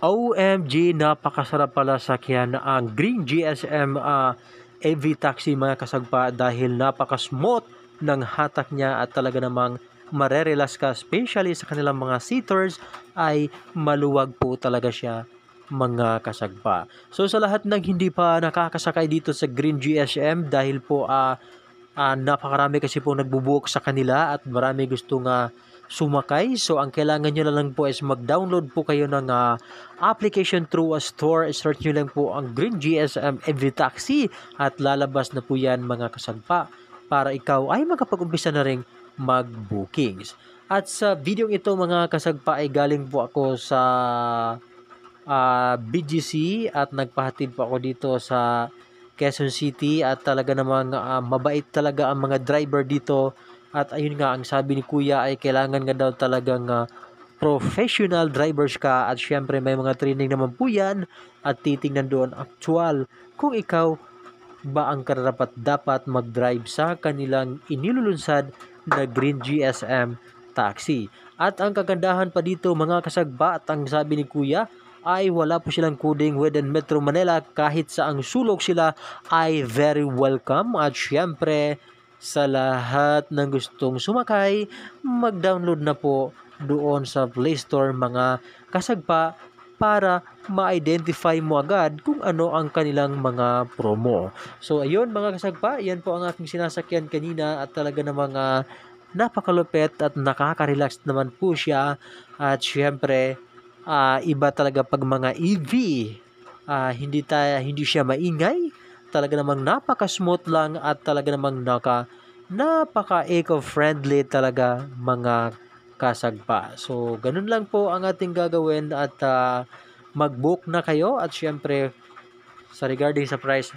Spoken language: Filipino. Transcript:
OMG, napakasarap pala sakyan ang Green GSM AV Taxi mga kasagpa dahil napaka-smooth ng hatak niya at talaga namang marerelax ka, especially sa kanilang mga seaters ay maluwag po talaga siya mga kasagpa. So sa lahat ng hindi pa nakakasakay dito sa Green GSM dahil po napakarami kasi po nagbubuok sa kanila at marami gustong sumakay. So, ang kailangan nyo na lang po is mag-download po kayo ng application through a store. Search nyo lang po ang Green GSM EV Taxi at lalabas na po yan mga kasagpa para ikaw ay makapag-umpisa na rin mag-bookings. At sa video ito mga kasagpa ay galing po ako sa BGC at nagpahatid po ako dito sa Quezon City at talaga namang mabait talaga ang mga driver dito at ayun nga ang sabi ni kuya ay kailangan nga daw talagang professional drivers ka at syempre may mga training naman po yan at titingnan doon actual kung ikaw ba ang karapat dapat mag-drive sa kanilang inilulunsad na Green GSM Taxi. At ang kagandahan pa dito mga kasagba at ang sabi ni kuya ay wala po silang coding within Metro Manila kahit saang sulok sila ay very welcome at syempre sa lahat ng gustong sumakay mag-download na po doon sa Play Store mga kasagpa para ma-identify mo agad kung ano ang kanilang mga promo. So ayun mga kasagpa, yan po ang aking sinasakyan kanina at talaga namang napakalupit at nakaka-relax naman po siya at syempre iba talaga pag mga EV. Hindi siya maingay. Talaga namang napaka-smooth lang at talaga namang napaka-eco-friendly talaga mga kasagpa. So, ganun lang po ang ating gagawin at mag-book na kayo at syempre sa regarding sa price,